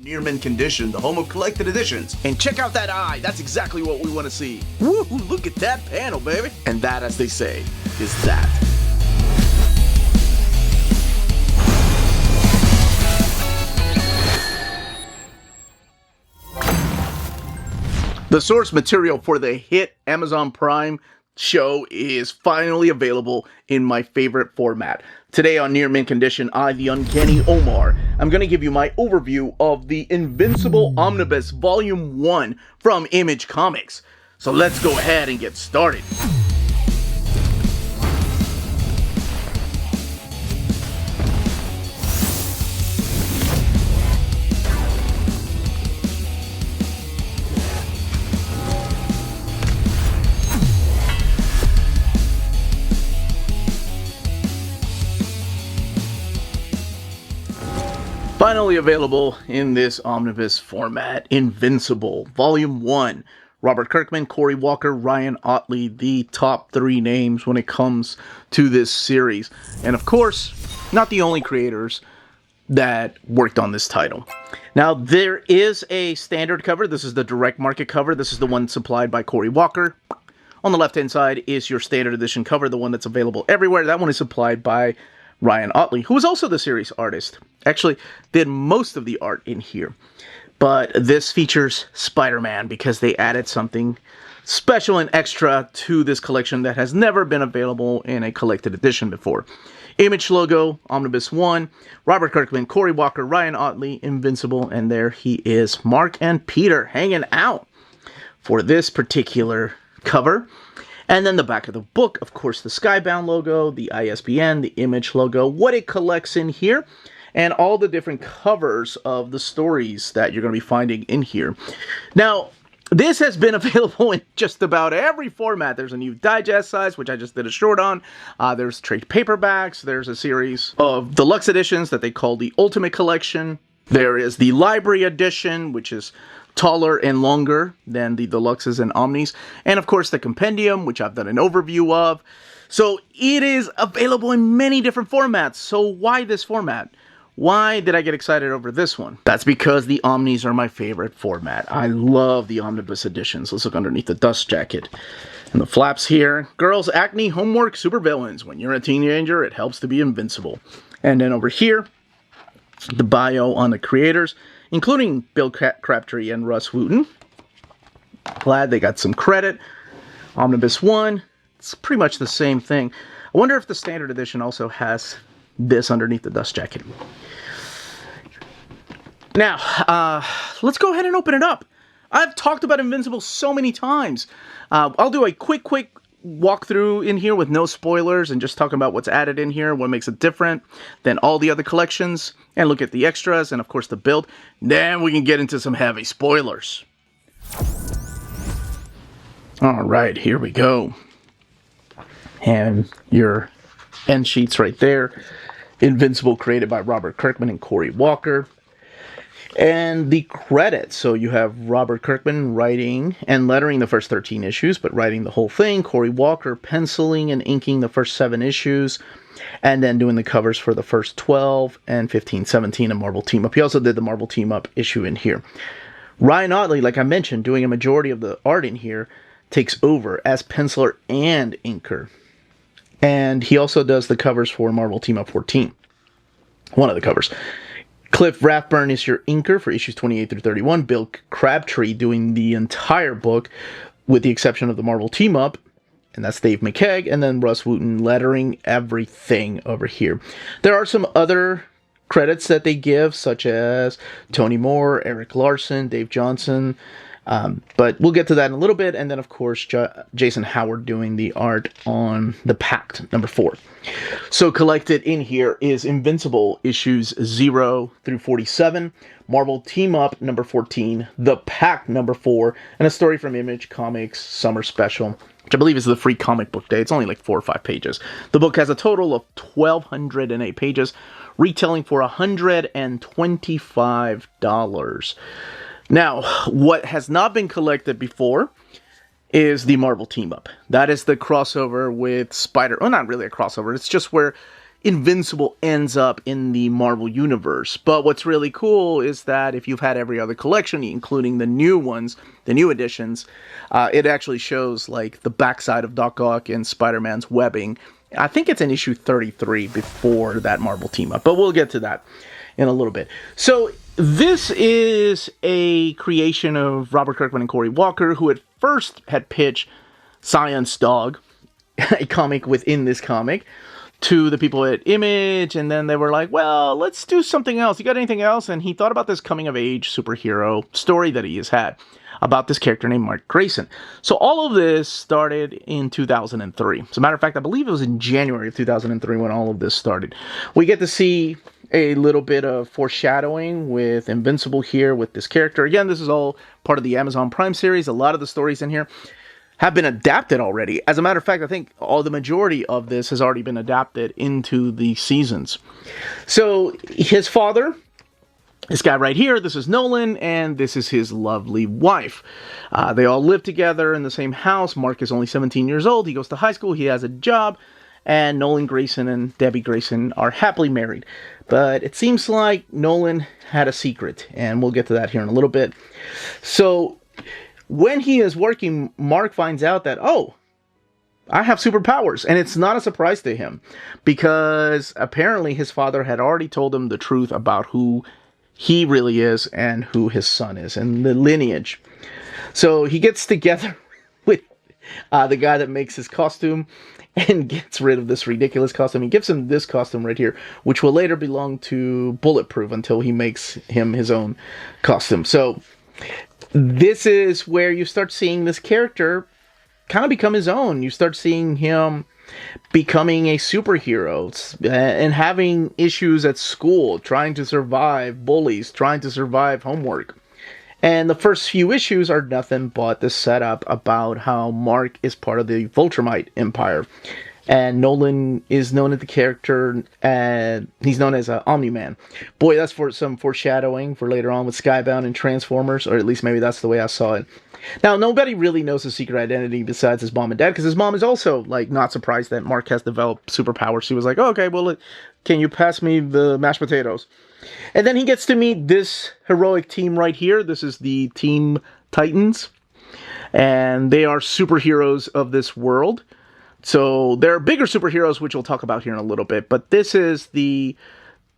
Near mint condition, the home of collected editions. And check out that eye, that's exactly what we want to see. Woo, look at that panel, baby. And that, as they say, is that. The source material for the hit Amazon Prime show is finally available in my favorite format. Today on Near Mint Condition, I, the Uncanny Omar, I'm going to give you my overview of the Invincible Omnibus Volume 1 from Image Comics. So let's go ahead and get started. Finally available in this omnibus format, Invincible, Volume 1. Robert Kirkman, Cory Walker, Ryan Ottley, the top 3 names when it comes to this series. And of course, not the only creators that worked on this title. Now, there is a standard cover. This is the direct market cover. This is the one supplied by Cory Walker. On the left-hand side is your standard edition cover, the one that's available everywhere. That one is supplied by Ryan Ottley, who was also the series artist. Actually, did most of the art in here. But this features Spider-Man because they added something special and extra to this collection that has never been available in a collected edition before. Image logo, Omnibus 1, Robert Kirkman, Cory Walker, Ryan Ottley, Invincible, and there he is, Mark and Peter hanging out for this particular cover. And then the back of the book, of course, the Skybound logo, the ISBN, the Image logo, what it collects in here, and all the different covers of the stories that you're going to be finding in here. Now, this has been available in just about every format. There's a new digest size, which I just did a short on. There's trade paperbacks. There's a series of deluxe editions that they call the Ultimate Collection. There is the Library Edition, which is taller and longer than the deluxes and omnis, and of course the compendium, which I've done an overview of. So it is available in many different formats. So why this format? Why did I get excited over this one? That's because the omnis are my favorite format. I love the omnibus editions. Let's look underneath the dust jacket and the flaps here. Girls, acne, homework, supervillains. When you're a teenager, it helps to be invincible. And then over here, the bio on the creators, including Bill Crabtree and Russ Wooten. Glad they got some credit. Omnibus 1, it's pretty much the same thing. I wonder if the standard edition also has this underneath the dust jacket. Now, let's go ahead and open it up. I've talked about Invincible so many times. I'll do a quick walkthrough in here with no spoilers and just talking about what's added in here, what makes it different than all the other collections, and look at the extras and of course the build. Then we can get into some heavy spoilers. Alright, here we go. And your end sheets right there. Invincible, created by Robert Kirkman and Cory Walker. And the credits, so you have Robert Kirkman writing and lettering the first 13 issues, but writing the whole thing. Cory Walker penciling and inking the first 7 issues, and then doing the covers for the first 12 and 15, 17, and Marvel Team Up. He also did the Marvel Team Up issue in here. Ryan Ottley, like I mentioned, doing a majority of the art in here, takes over as penciler and inker. And he also does the covers for Marvel Team Up 14. One of the covers. Cliff Rathburn is your inker for issues 28 through 31. Bill Crabtree doing the entire book, with the exception of the Marvel Team Up, and that's Dave McKeag, and then Russ Wooten lettering everything over here. There are some other credits that they give, such as Tony Moore, Eric Larson, Dave Johnson, but we'll get to that in a little bit. And then, of course, Jason Howard doing the art on The Pact, number 4. So collected in here is Invincible issues 0 through 47, Marvel Team Up number 14, The Pact number 4, and a story from Image Comics Summer Special, which I believe is the free comic book day. It's only like 4 or 5 pages. The book has a total of 1,208 pages, retailing for $125. Now, what has not been collected before is the Marvel Team Up. That is the crossover with Spider... Well, not really a crossover. It's just where Invincible ends up in the Marvel Universe. But what's really cool is that if you've had every other collection, including the new ones, the new editions, it actually shows like the backside of Doc Ock and Spider-Man's webbing. I think it's in issue 33 before that Marvel team up, but we'll get to that in a little bit. So this is a creation of Robert Kirkman and Cory Walker, who at first had pitched Science Dog, a comic within this comic, to the people at Image, and then they were like, well, let's do something else. You got anything else? And he thought about this coming-of-age superhero story that he has had about this character named Mark Grayson. So all of this started in 2003. As a matter of fact, I believe it was in January of 2003 when all of this started. We get to see a little bit of foreshadowing with Invincible here with this character. Again, this is all part of the Amazon Prime series. A lot of the stories in here have been adapted already. As a matter of fact, I think the majority of this has already been adapted into the seasons. So his father, this guy right here, this is Nolan, and this is his lovely wife. They all live together in the same house. Mark is only 17 years old. He goes to high school. He has a job. And Nolan Grayson and Debbie Grayson are happily married. But it seems like Nolan had a secret, and we'll get to that here in a little bit. So when he is working, Mark finds out that, oh, I have superpowers. And it's not a surprise to him, because apparently his father had already told him the truth about who he really is and who his son is and the lineage. So he gets together with the guy that makes his costume and gets rid of this ridiculous costume. He gives him this costume right here, which will later belong to Bulletproof until he makes him his own costume. So this is where you start seeing this character kind of become his own. You start seeing him becoming a superhero and having issues at school, trying to survive bullies, trying to survive homework. And the first few issues are nothing but the setup about how Mark is part of the Viltrumite Empire. And Nolan is known as the character, he's known as Omni-Man. Boy, that's for some foreshadowing for later on with Skybound and Transformers, or at least maybe that's the way I saw it. Now, nobody really knows his secret identity besides his mom and dad, because his mom is also, like, not surprised that Mark has developed superpowers. She was like, oh, okay, well, can you pass me the mashed potatoes? And then he gets to meet this heroic team right here. This is the Team Titans, and they are superheroes of this world. So there are bigger superheroes, which we'll talk about here in a little bit, but this is the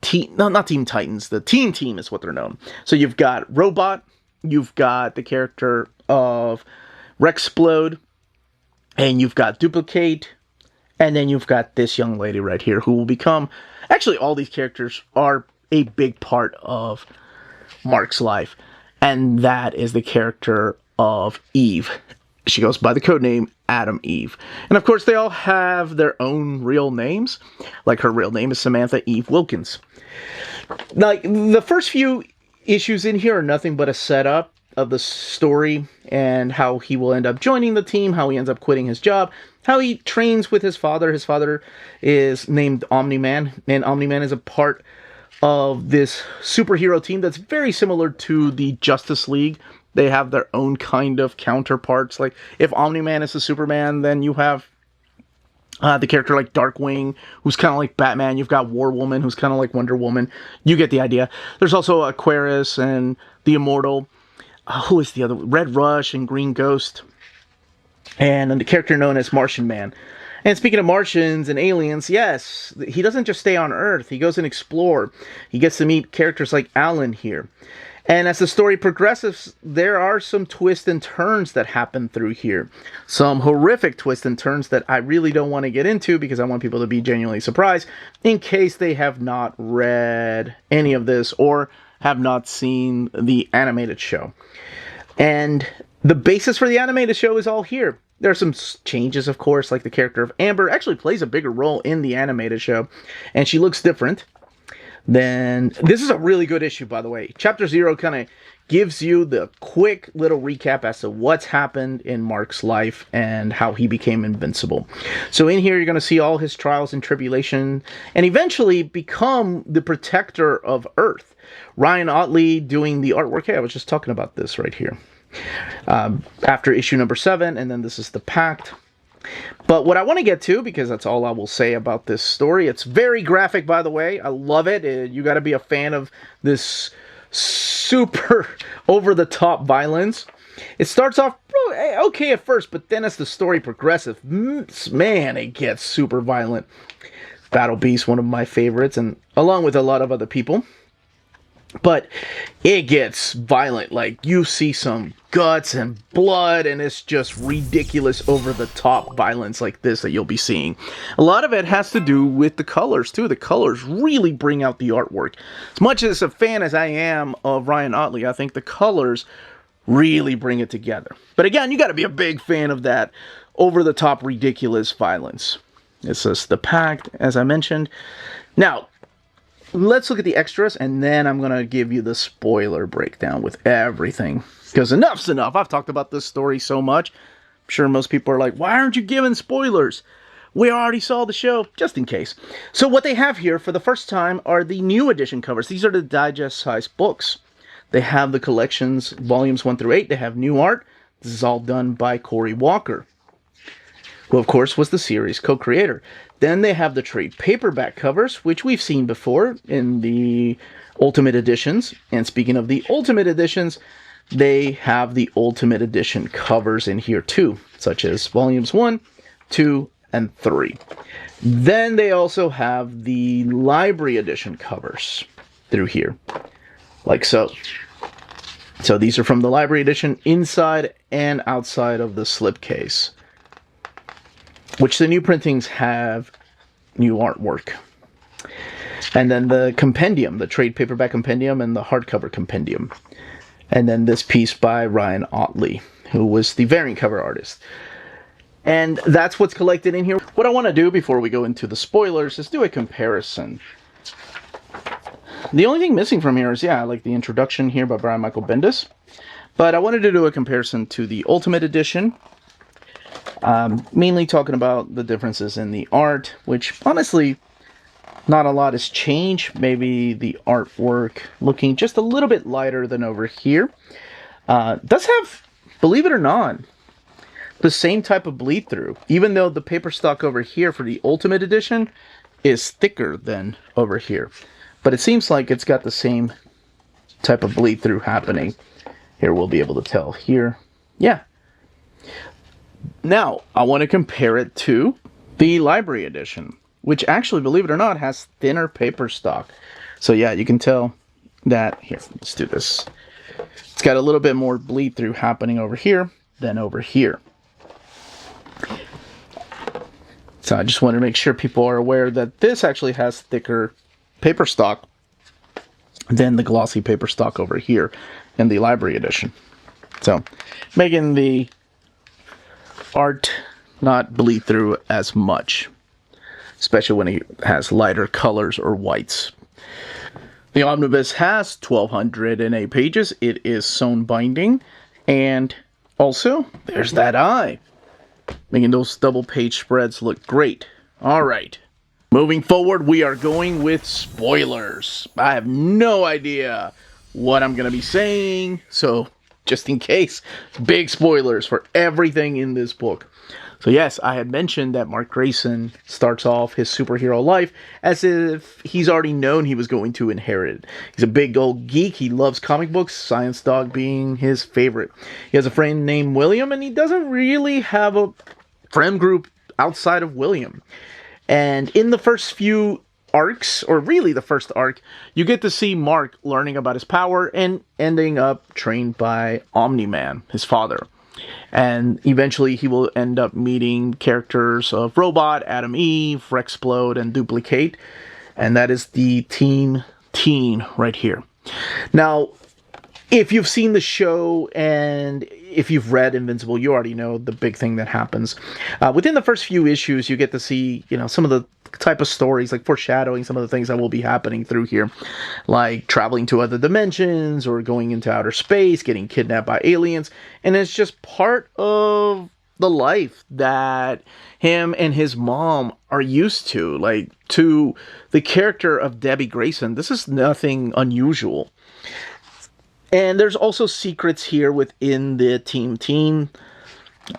team, no, not Team Titans, the Team is what they're known. So you've got Robot, you've got the character of Rexplode, and you've got Duplicate, and then you've got this young lady right here who will become, actually all these characters are a big part of Mark's life, and that is the character of Eve. She goes by the codename Adam Eve. And of course, they all have their own real names. Like her real name is Samantha Eve Wilkins. Like, the first few issues in here are nothing but a setup of the story and how he will end up joining the team, how he ends up quitting his job, how he trains with his father. His father is named Omni-Man, and Omni-Man is a part of this superhero team that's very similar to the Justice League. They have their own kind of counterparts. Like, if Omni-Man is the Superman, then you have the character like Darkwing, who's kind of like Batman. You've got War Woman, who's kind of like Wonder Woman. You get the idea. There's also Aquarius and the Immortal. Who is the other? Red Rush and Green Ghost. And the character known as Martian Man. And speaking of Martians and aliens, yes, he doesn't just stay on Earth. He goes and explore. He gets to meet characters like Alan here. And as the story progresses, there are some twists and turns that happen through here. Some horrific twists and turns that I really don't want to get into because I want people to be genuinely surprised in case they have not read any of this or have not seen the animated show. And the basis for the animated show is all here. There are some changes, of course, like the character of Amber actually plays a bigger role in the animated show, and she looks different. Then, this is a really good issue, by the way. Chapter 0 kind of gives you the quick little recap as to what's happened in Mark's life and how he became invincible. So in here, you're going to see all his trials and tribulation and eventually become the protector of Earth. Ryan Ottley doing the artwork. Hey, I was just talking about this right here. After issue number 7, and then this is the Pact. But what I want to get to, because that's all I will say about this story, it's very graphic, by the way. I love it. You got to be a fan of this super over-the-top violence. It starts off okay at first, but then as the story progresses, man, it gets super violent. Battle Beast, one of my favorites, and along with a lot of other people. But it gets violent. Like, you see some guts and blood, and it's just ridiculous over-the-top violence like this that you'll be seeing. A lot of it has to do with the colors, too. The colors really bring out the artwork. As much as a fan as I am of Ryan Ottley, I think the colors really bring it together. But again, you got to be a big fan of that over-the-top ridiculous violence. This is the Pact, as I mentioned. Now, let's look at the extras, and then I'm going to give you the spoiler breakdown with everything. Because enough's enough. I've talked about this story so much. I'm sure most people are like, why aren't you giving spoilers? We already saw the show, just in case. So what they have here for the first time are the new edition covers. These are the digest-sized books. They have the collections, volumes 1 through 8. They have new art. This is all done by Cory Walker, who, of course, was the series co-creator. Then they have the trade paperback covers, which we've seen before in the Ultimate Editions. And speaking of the Ultimate Editions, they have the Ultimate Edition covers in here too, such as volumes 1, 2, and 3. Then they also have the Library Edition covers through here, like so. So these are from the Library Edition inside and outside of the slipcase, which the new printings have new artwork. And then the compendium, the trade paperback compendium and the hardcover compendium. And then this piece by Ryan Ottley, who was the variant cover artist. And that's what's collected in here. What I want to do before we go into the spoilers is do a comparison. The only thing missing from here is, yeah, like the introduction here by Brian Michael Bendis. But I wanted to do a comparison to the Ultimate Edition. Mainly talking about the differences in the art, which honestly, not a lot has changed. Maybe the artwork looking just a little bit lighter than over here. Does have, believe it or not, the same type of bleed through, even though the paper stock over here for the Ultimate Edition is thicker than over here. But it seems like it's got the same type of bleed through happening. Here we'll be able to tell here. Yeah. Now, I want to compare it to the Library Edition, which actually, believe it or not, has thinner paper stock. So yeah, you can tell that. Here, let's do this. It's got a little bit more bleed through happening over here than over here. So I just want to make sure people are aware that this actually has thicker paper stock than the glossy paper stock over here in the Library Edition. So, making the art not bleed through as much, especially when it has lighter colors or whites. The Omnibus has 1,208 pages. It is sewn binding, and also there's that eye, making those double page spreads look great. All right, moving forward, we are going with spoilers. I have no idea what I'm going to be saying, so just in case, big spoilers for everything in this book. So yes, I had mentioned that Mark Grayson starts off his superhero life as if he's already known he was going to inherit it. He's a big old geek. He loves comic books, Science Dog being his favorite. He has a friend named William, and he doesn't really have a friend group outside of William. And in the first few arcs, or really the first arc, you get to see Mark learning about his power and ending up trained by Omni-Man, his father. And eventually he will end up meeting characters of Robot, Adam Eve, Rexplode, and Duplicate. And that is the Teen right here. Now, if you've seen the show and if you've read Invincible, you already know the big thing that happens. Within the first few issues, you get to see, some of the type of stories, like foreshadowing some of the things that will be happening through here, like traveling to other dimensions or going into outer space, getting kidnapped by aliens. And it's just part of the life that him and his mom are used to. Like, to the character of Debbie Grayson, this is nothing unusual. And there's also secrets here within the Team Teen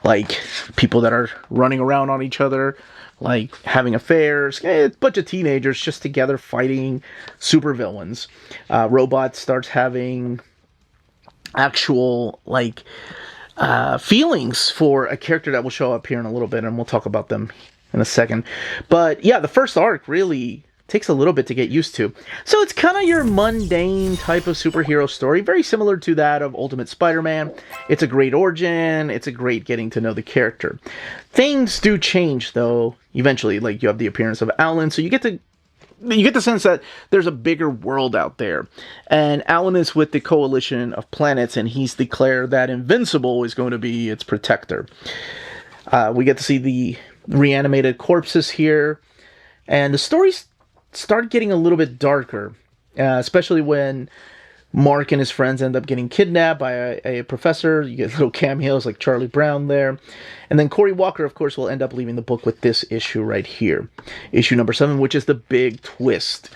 like people that are running around on each other, like having affairs. It's a bunch of teenagers just together fighting supervillains. Robot starts having actual like feelings for a character that will show up here in a little bit, and we'll talk about them in a second. But yeah, the first arc really takes a little bit to get used to. So it's kind of your mundane type of superhero story, very similar to that of Ultimate Spider-Man. It's a great origin, it's a great getting to know the character. Things do change though, eventually, like you have the appearance of Alan, so you get the sense that there's a bigger world out there. And Alan is with the coalition of planets, and he's declared that Invincible is going to be its protector. We get to see the reanimated corpses here, and the stories start getting a little bit darker, especially when Mark and his friends end up getting kidnapped by a professor. You get little cameos like Charlie Brown there. And then Cory Walker, of course, will end up leaving the book with this issue right here. Issue number 7, which is the big twist.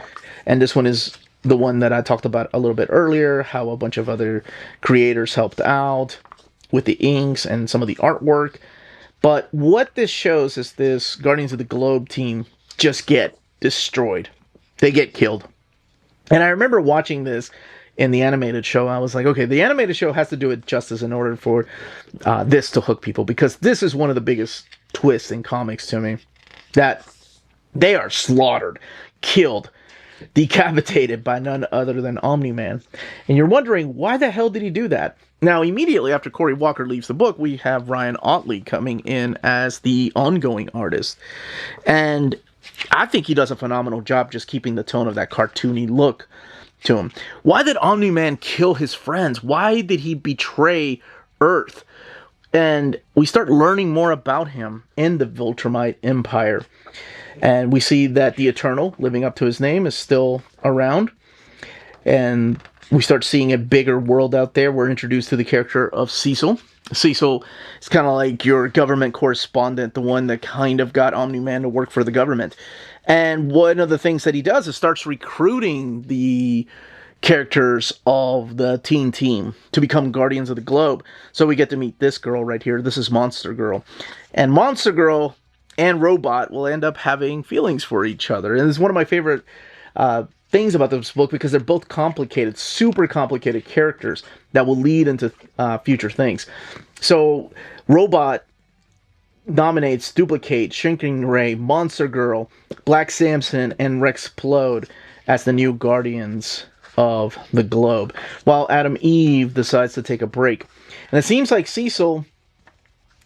And this one is the one that I talked about a little bit earlier, how a bunch of other creators helped out with the inks and some of the artwork. But what this shows is this Guardians of the Globe team just get destroyed. They get killed. And I remember watching this in the animated show. I was like, okay, the animated show has to do it justice in order for this to hook people, because this is one of the biggest twists in comics to me, that they are slaughtered, killed, decapitated by none other than Omni-Man. And you're wondering, why the hell did he do that? Now, immediately after Cory Walker leaves the book, we have Ryan Ottley coming in as the ongoing artist. And I think he does a phenomenal job just keeping the tone of that cartoony look to him. Why did Omni-Man kill his friends? Why did he betray Earth? And we start learning more about him in the Viltrumite Empire. And we see that the Eternal, living up to his name, is still around. And we start seeing a bigger world out there. We're introduced to the character of Cecil. Cecil is kind of like your government correspondent, the one that kind of got Omni-Man to work for the government. And one of the things that he does is starts recruiting the characters of the teen team to become Guardians of the Globe. So we get to meet this girl right here. This is Monster Girl. And Monster Girl and Robot will end up having feelings for each other. And it's one of my favorite things about this book, because they're both complicated, super complicated characters that will lead into future things. So Robot nominates Duplicate, Shrinking Ray, Monster Girl, Black Samson, and Rexplode as the new Guardians of the Globe, while Adam Eve decides to take a break. And it seems like Cecil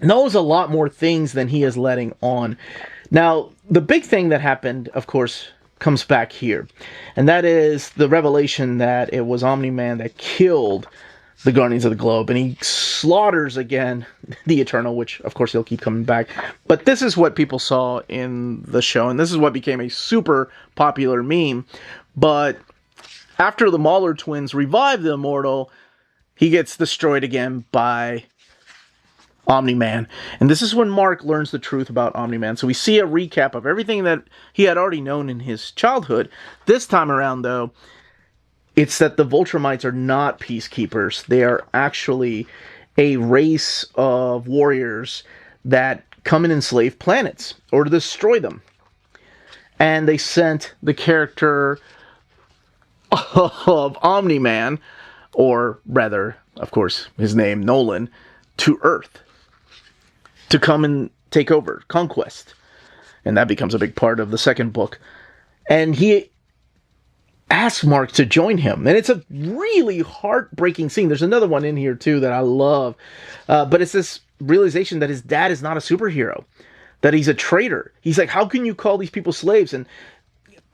knows a lot more things than he is letting on. Now, the big thing that happened, of course, comes back here, and that is the revelation that it was Omni-Man that killed the Guardians of the Globe, and he slaughters again the Eternal, which of course he'll keep coming back. But this is what people saw in the show, and this is what became a super popular meme. But after the Mauler twins revive the Immortal, he gets destroyed again by Omni-Man. And this is when Mark learns the truth about Omni-Man. So we see a recap of everything that he had already known in his childhood. This time around, though, it's that the Viltrumites are not peacekeepers. They are actually a race of warriors that come and enslave planets or to destroy them. And they sent the character of Omni-Man, or rather, of course, his name, Nolan, to Earth to come and take over, conquest. And that becomes a big part of the second book. And he asks Mark to join him. And it's a really heartbreaking scene. There's another one in here, too, that I love. But it's this realization that his dad is not a superhero, that he's a traitor. He's like, how can you call these people slaves? And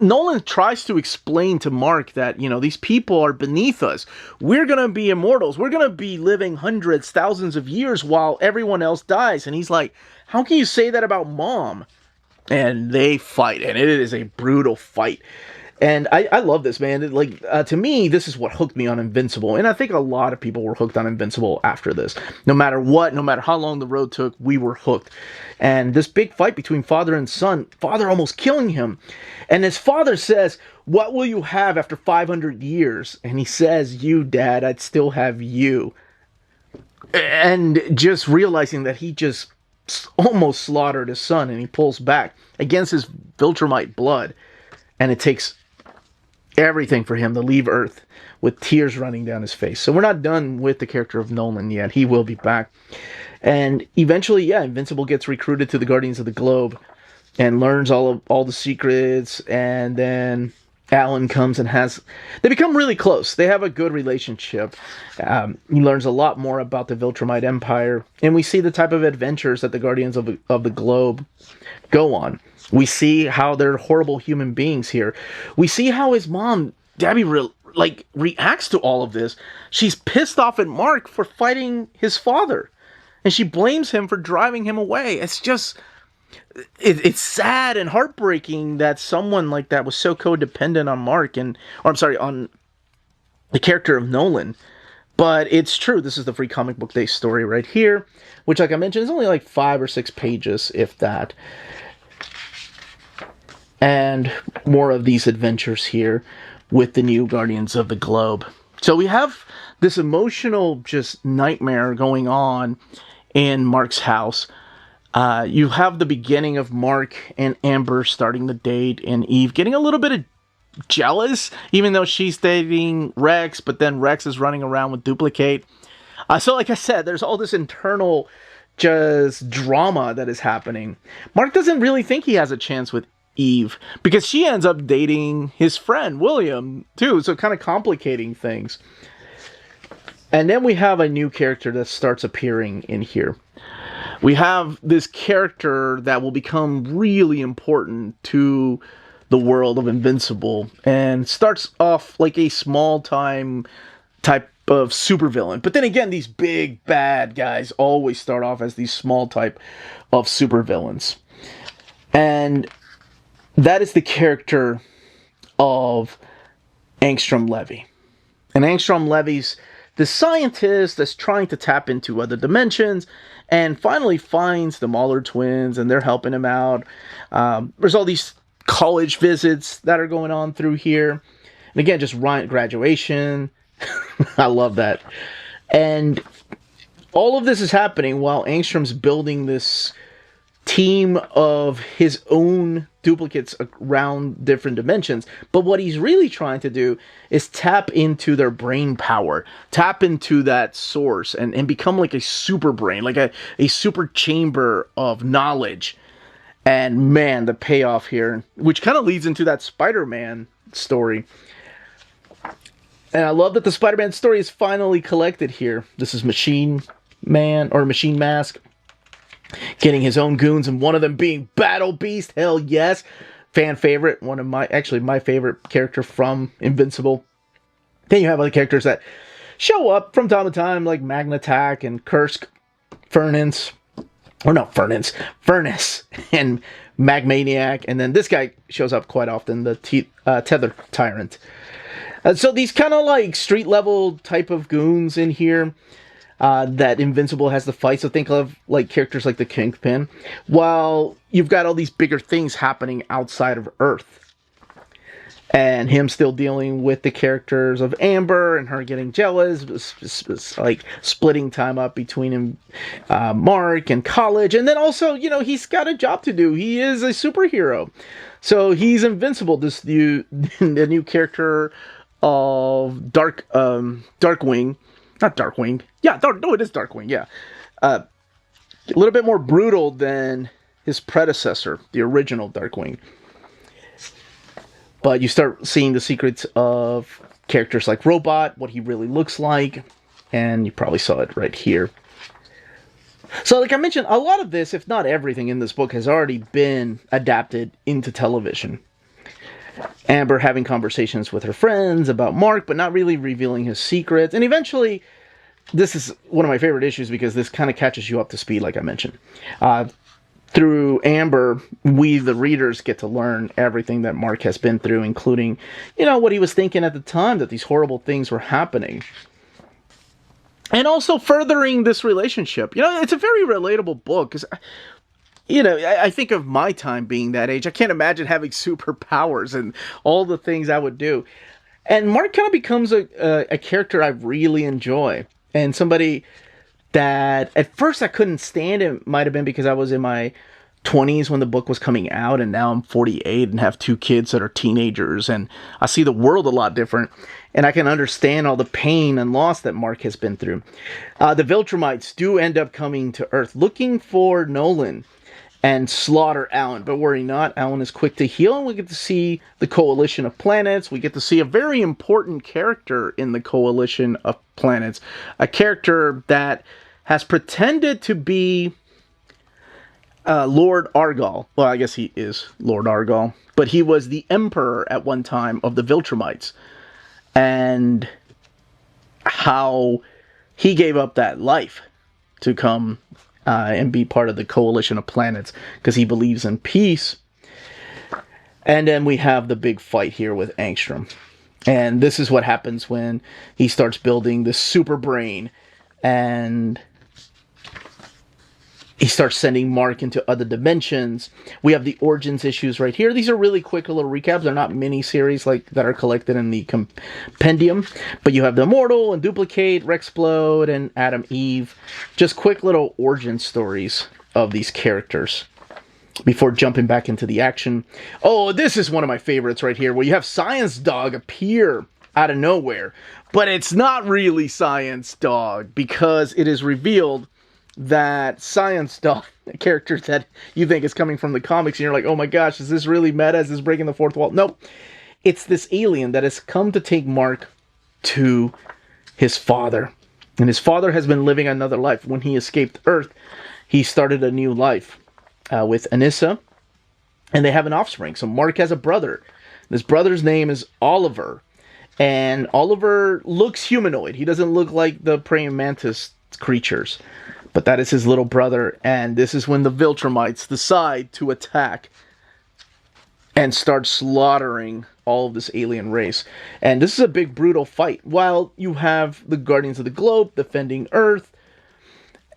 Nolan tries to explain to Mark that, you know, these people are beneath us. We're going to be immortals. We're going to be living hundreds, thousands of years while everyone else dies. And he's like, how can you say that about Mom? And they fight, and it is a brutal fight. And I love this, man. To me, this is what hooked me on Invincible. And I think a lot of people were hooked on Invincible after this. No matter what, no matter how long the road took, we were hooked. And this big fight between father and son, father almost killing him. And his father says, what will you have after 500 years? And he says, you, Dad, I'd still have you. And just realizing that he just almost slaughtered his son, and he pulls back against his Viltrumite blood, and it takes everything for him to leave Earth with tears running down his face. So we're not done with the character of Nolan yet. He will be back. And eventually, yeah, Invincible gets recruited to the Guardians of the Globe and learns all the secrets, and then Alan comes and they become really close. They have a good relationship. He learns a lot more about the Viltrumite Empire, and we see the type of adventures that the Guardians of the Globe go on. We see how they're horrible human beings here. We see how his mom, Debbie, reacts to all of this. She's pissed off at Mark for fighting his father, and she blames him for driving him away. It's just... It's sad and heartbreaking that someone like that was so codependent on on the character of Nolan. But it's true. This is the Free Comic Book Day story right here, which, like I mentioned, is only like 5 or 6 pages, if that. And more of these adventures here with the new Guardians of the Globe. So we have this emotional just nightmare going on in Mark's house. You have the beginning of Mark and Amber starting the date, and Eve getting a little bit jealous, even though she's dating Rex, but then Rex is running around with Duplicate. So like I said, there's all this internal just drama that is happening. Mark doesn't really think he has a chance with Eve, because she ends up dating his friend, William, too, so kind of complicating things. And then we have a new character that starts appearing in here. We have this character that will become really important to the world of Invincible, and starts off like a small-time type of supervillain. But then again, these big bad guys always start off as these small type of supervillains. And that is the character of Angstrom Levy. And Angstrom Levy's the scientist that's trying to tap into other dimensions, and finally finds the Mahler twins, and they're helping him out. There's all these college visits that are going on through here. And again, just graduation. I love that. And all of this is happening while Angstrom's building this team of his own duplicates around different dimensions. But what he's really trying to do is tap into their brain power, tap into that source, and become like a super brain, like a super chamber of knowledge. And man, the payoff here, which kind of leads into that Spider-Man story. And I love that the Spider-Man story is finally collected here. This is Machine Man, or Machine Mask, getting his own goons, and one of them being Battle Beast. Hell yes. Fan favorite. One of my favorite character from Invincible. Then you have other characters that show up from time to time, like Magnatak and Kursk, Furnace, and Magmaniac. And then this guy shows up quite often, the Tether Tyrant. So these kind of like street level type of goons in here that Invincible has to fight. So think of like characters like the Kirkman, while you've got all these bigger things happening outside of Earth. And him still dealing with the characters of Amber and her getting jealous, like splitting time up between him, Mark, and college. And then also, he's got a job to do. He is a superhero. So he's Invincible, the new character of Darkwing. Not Darkwing. Yeah, it is Darkwing, yeah. A little bit more brutal than his predecessor, the original Darkwing. But you start seeing the secrets of characters like Robot, what he really looks like, and you probably saw it right here. So like I mentioned, a lot of this, if not everything in this book, has already been adapted into television. Amber having conversations with her friends about Mark, but not really revealing his secrets. And eventually, this is one of my favorite issues because this kind of catches you up to speed, like I mentioned. Through Amber, we, the readers, get to learn everything that Mark has been through, including, what he was thinking at the time, that these horrible things were happening. And also furthering this relationship. It's a very relatable book, because I think of my time being that age. I can't imagine having superpowers and all the things I would do. And Mark kind of becomes a character I really enjoy. And somebody that at first I couldn't stand. It might have been because I was in my 20s when the book was coming out, and now I'm 48 and have 2 kids that are teenagers, and I see the world a lot different, and I can understand all the pain and loss that Mark has been through. The Viltrumites do end up coming to Earth looking for Nolan and slaughter Alan, but worry not, Alan is quick to heal, and we get to see the coalition of planets. We get to see a very important character in the coalition of planets, a character that has pretended to be Lord Argall. Well, I guess he is Lord Argall, but he was the emperor at one time of the Viltrumites, and how he gave up that life to come and be part of the coalition of planets because he believes in peace. And then we have the big fight here with Angstrom, and this is what happens when he starts building the super brain, and he starts sending Mark into other dimensions. We have the Origins issues right here. These are really quick little recaps. They're not mini-series like that are collected in the compendium. But you have the Immortal and Duplicate, Rexplode, and Adam Eve. Just quick little origin stories of these characters before jumping back into the action. Oh, this is one of my favorites right here, where you have Science Dog appear out of nowhere. But it's not really Science Dog, because it is revealed that Science Dog, a character that you think is coming from the comics, and you're like, oh my gosh, is this really meta? Is this breaking the fourth wall? Nope. It's this alien that has come to take Mark to his father. And his father has been living another life. When he escaped Earth, he started a new life with Anissa, and they have an offspring. So Mark has a brother. This brother's name is Oliver. And Oliver looks humanoid. He doesn't look like the praying mantis creatures. But that is his little brother, and this is when the Viltrumites decide to attack and start slaughtering all of this alien race. And this is a big, brutal fight. While you have the Guardians of the Globe defending Earth,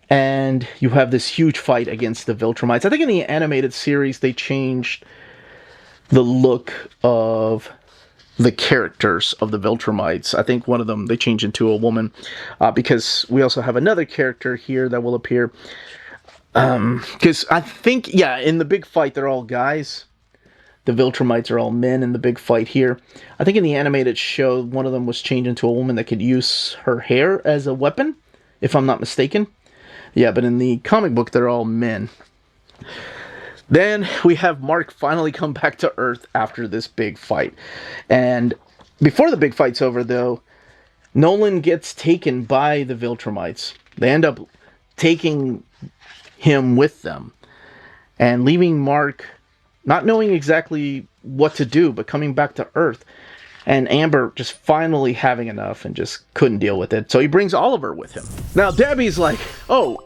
and you have this huge fight against the Viltrumites. I think in the animated series, they changed the look of the characters of the Viltrumites. I think one of them they changed into a woman, because we also have another character here that will appear. Because I think, yeah, in the big fight they're all guys. The Viltrumites are all men in the big fight here. I think in the animated show, one of them was changed into a woman that could use her hair as a weapon, if I'm not mistaken. Yeah, but in the comic book, they're all men. Then we have Mark finally come back to Earth after this big fight. And before the big fight's over, though, Nolan gets taken by the Viltrumites. They end up taking him with them and leaving Mark not knowing exactly what to do, but coming back to Earth. And Amber just finally having enough and just couldn't deal with it. So he brings Oliver with him. Now Debbie's like, oh,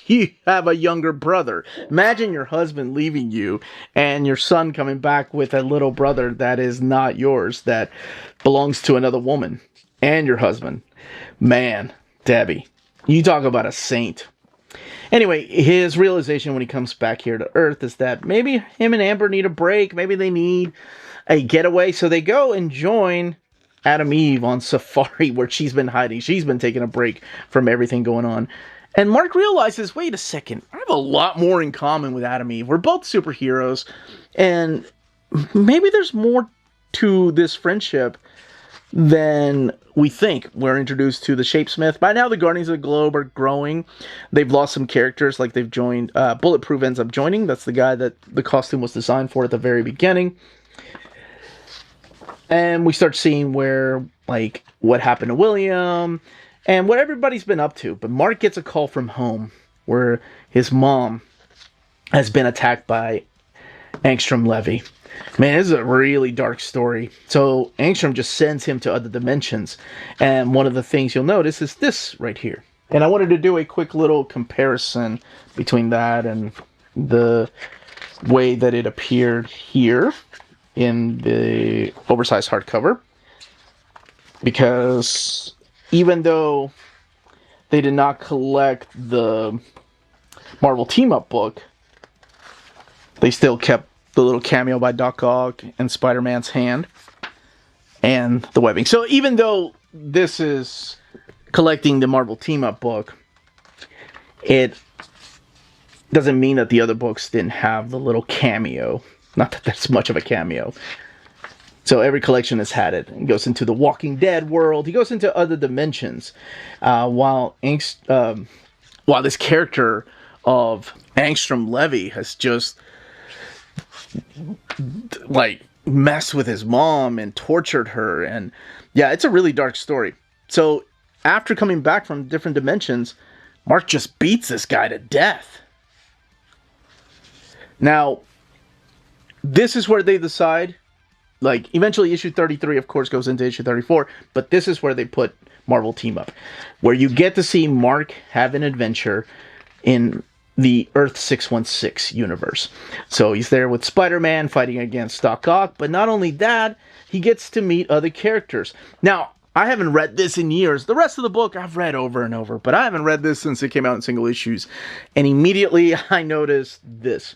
you have a younger brother. Imagine your husband leaving you and your son coming back with a little brother that is not yours, that belongs to another woman and your husband. Man, Debbie, you talk about a saint. Anyway, his realization when he comes back here to Earth is that maybe him and Amber need a break. Maybe they need a getaway. So they go and join Adam Eve on safari where she's been hiding. She's been taking a break from everything going on. And Mark realizes, wait a second, I have a lot more in common with Adam Eve. We're both superheroes, and maybe there's more to this friendship than we think. We're introduced to the Shapesmith. By now, the Guardians of the Globe are growing. They've lost some characters, like they've joined, Bulletproof ends up joining. That's the guy that the costume was designed for at the very beginning. And we start seeing where, like, what happened to William and what everybody's been up to. But Mark gets a call from home where his mom has been attacked by Angstrom Levy. Man, this is a really dark story. So Angstrom just sends him to other dimensions. And one of the things you'll notice is this right here. And I wanted to do a quick little comparison between that and the way that it appeared here in the oversized hardcover. Because even though they did not collect the Marvel Team-Up book, they still kept the little cameo by Doc Ock and Spider-Man's hand and the webbing. So even though this is collecting the Marvel Team-Up book, it doesn't mean that the other books didn't have the little cameo. Not that that's much of a cameo. So every collection has had it. He goes into the Walking Dead world. He goes into other dimensions. While this character of Angstrom Levy has just like messed with his mom and tortured her. And yeah, it's a really dark story. So after coming back from different dimensions, Mark just beats this guy to death. Now, this is where they decide, like, eventually issue 33, of course, goes into issue 34, but this is where they put Marvel Team Up, where you get to see Mark have an adventure in the Earth 616 universe. So he's there with Spider-Man fighting against Doc Ock, but not only that, he gets to meet other characters. Now, I haven't read this in years. The rest of the book I've read over and over, but I haven't read this since it came out in single issues. And immediately I noticed this.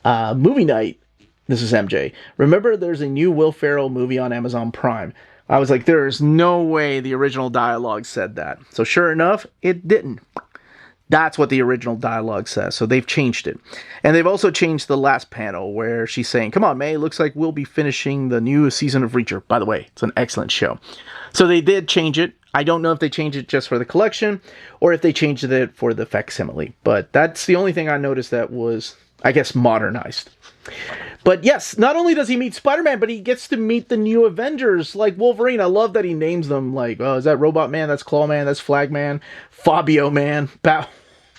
Movie night. This is MJ. Remember, there's a new Will Ferrell movie on Amazon Prime. I was like, there is no way the original dialogue said that. So sure enough, it didn't. That's what the original dialogue says. So they've changed it. And they've also changed the last panel where she's saying, come on, May, looks like we'll be finishing the new season of Reacher. By the way, it's an excellent show. So they did change it. I don't know if they changed it just for the collection or if they changed it for the facsimile. But that's the only thing I noticed that was, I guess, modernized. But yes, not only does he meet Spider-Man, but he gets to meet the new Avengers, like Wolverine. I love that he names them, like, oh, is that Robot Man? That's Claw Man. That's Flag Man. Fabio Man.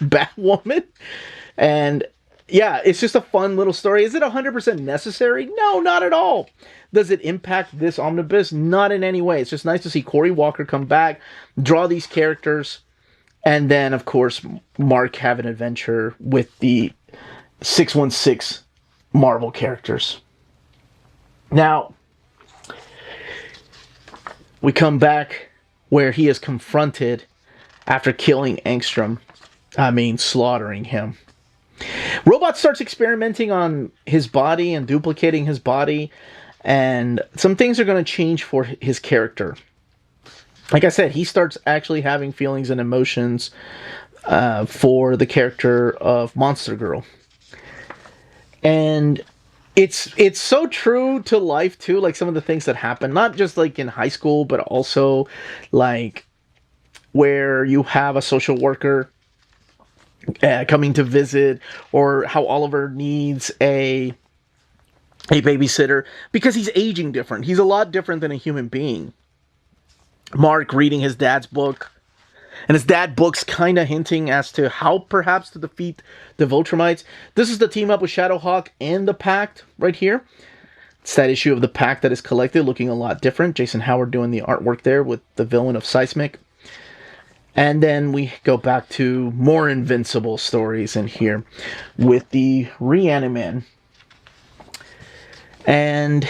Batwoman. And yeah, it's just a fun little story. Is it 100% necessary? No, not at all. Does it impact this omnibus? Not in any way. It's just nice to see Cory Walker come back, draw these characters, and then, of course, Mark have an adventure with the 616 Marvel characters. Now, we come back where he is confronted after killing Angstrom. Slaughtering him. Robot starts experimenting on his body and duplicating his body, and some things are going to change for his character. Like I said, he starts actually having feelings and emotions for the character of Monster Girl. And it's so true to life too, like some of the things that happen, not just like in high school, but also like where you have a social worker coming to visit, or how Oliver needs a babysitter because he's aging different. He's a lot different than a human being. Mark reading his dad's book, and his dad's book's kind of hinting as to how perhaps to defeat the Viltrumites. This is the team up with Shadowhawk and the Pact right here. It's that issue of the Pact that is collected, looking a lot different. Jason Howard doing the artwork there with the villain of Seismic. And then we go back to more Invincible stories in here with the Reaniman. And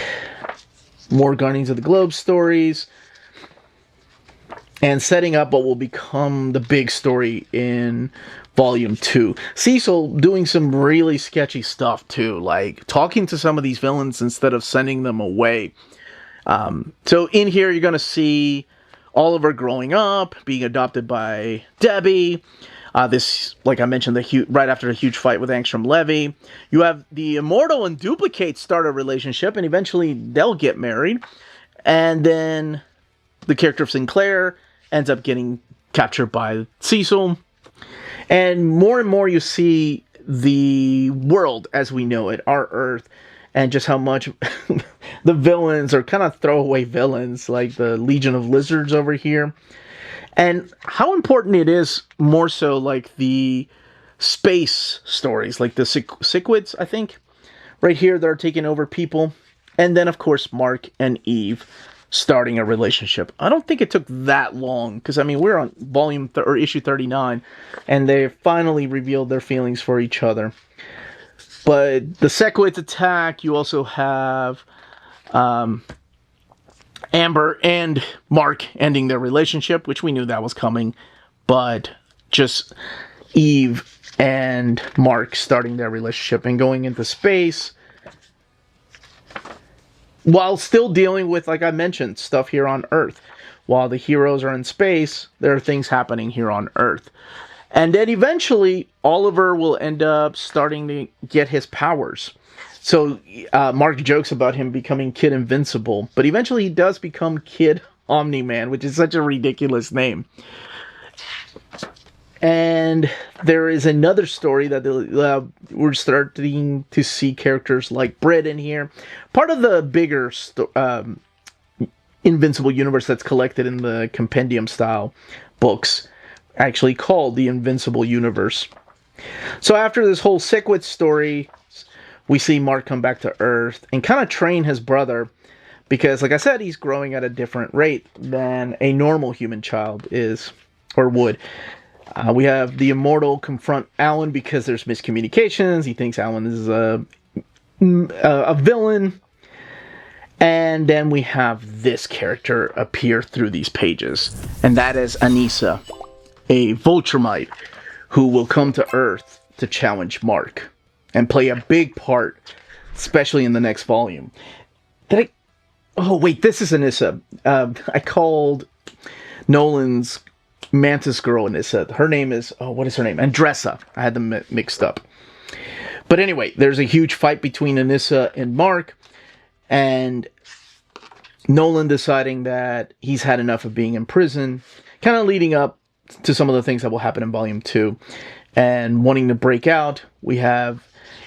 more Guardians of the Globe stories. And setting up what will become the big story in Volume 2. Cecil doing some really sketchy stuff too. Like talking to some of these villains instead of sending them away. So in here you're going to see Oliver growing up, being adopted by Debbie. This, like I mentioned, right after the huge fight with Angstrom Levy. You have the Immortal and Duplicate start a relationship, and eventually they'll get married. And then the character of Sinclair ends up getting captured by Cecil. And more you see the world as we know it, our Earth, and just how much the villains are kind of throwaway villains, like the Legion of Lizards over here. And how important it is, more so like the space stories, like the Cichlids, I think, right here, that are taking over people. And then, of course, Mark and Eve starting a relationship. I don't think it took that long, because, we're on issue 39, and they finally revealed their feelings for each other. But the Cichlids attack, you also have Amber and Mark ending their relationship, which we knew that was coming, but just Eve and Mark starting their relationship and going into space, while still dealing with, like I mentioned, stuff here on Earth. While the heroes are in space, there are things happening here on Earth. And then eventually, Oliver will end up starting to get his powers. So Mark jokes about him becoming Kid Invincible, but eventually he does become Kid Omni-Man, which is such a ridiculous name. And there is another story that we're starting to see characters like Britt in here. Part of the bigger Invincible universe that's collected in the compendium-style books, actually called the Invincible Universe. So after this whole Sequit story, we see Mark come back to Earth and kind of train his brother, because, like I said, he's growing at a different rate than a normal human child is, or would. We have the Immortal confront Alan because there's miscommunications. He thinks Alan is a villain. And then we have this character appear through these pages. And that is Anissa, a Vulturemite who will come to Earth to challenge Mark and play a big part, especially in the next volume. Oh, wait, this is Anissa. I called Nolan's Mantis Girl Anissa. Her name is, what is her name? Andressa. I had them mixed up. But anyway, there's a huge fight between Anissa and Mark, and Nolan deciding that he's had enough of being in prison, kind of leading up to some of the things that will happen in Volume 2, and wanting to break out. We have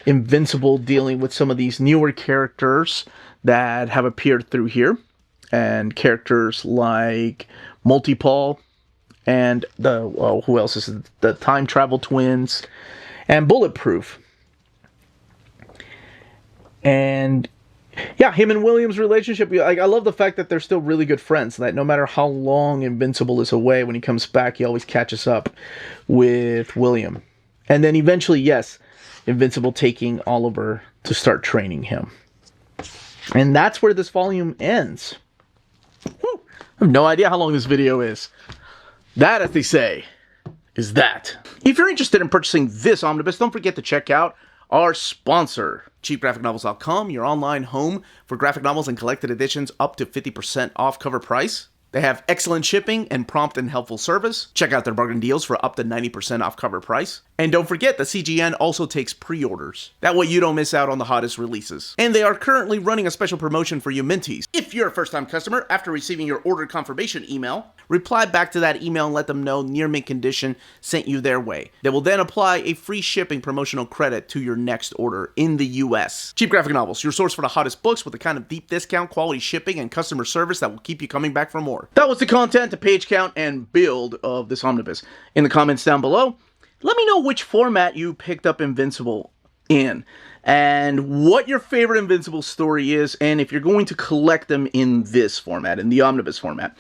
Invincible dealing with some of these newer characters that have appeared through here, and characters like Multipole, and who else is it? The Time Travel Twins, and Bulletproof. And yeah, him and William's relationship, I love the fact that they're still really good friends, that no matter how long Invincible is away, when he comes back, he always catches up with William. And then eventually, yes, Invincible taking Oliver to start training him. And that's where this volume ends. Whew. I have no idea how long this video is. That, as they say, is that. If you're interested in purchasing this omnibus, don't forget to check out our sponsor, cheapgraphicnovels.com, your online home for graphic novels and collected editions up to 50% off cover price. They have excellent shipping and prompt and helpful service. Check out their bargain deals for up to 90% off cover price. And don't forget that CGN also takes pre-orders. That way you don't miss out on the hottest releases. And they are currently running a special promotion for you Minties. If you're a first-time customer, after receiving your order confirmation email, reply back to that email and let them know Near Mint Condition sent you their way. They will then apply a free shipping promotional credit to your next order in the US. Cheap Graphic Novels, your source for the hottest books with the kind of deep discount, quality shipping, and customer service that will keep you coming back for more. That was the content, the page count, and build of this omnibus. In the comments down below, let me know which format you picked up Invincible in, and what your favorite Invincible story is, and if you're going to collect them in this format, in the omnibus format.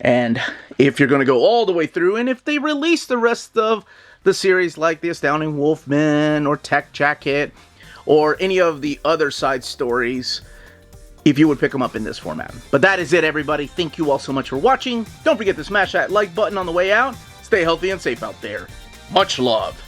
And if you're going to go all the way through, and if they release the rest of the series like The Astounding Wolfman, or Tech Jacket, or any of the other side stories, if you would pick them up in this format. But that is it, everybody. Thank you all so much for watching. Don't forget to smash that like button on the way out. Stay healthy and safe out there. Much love.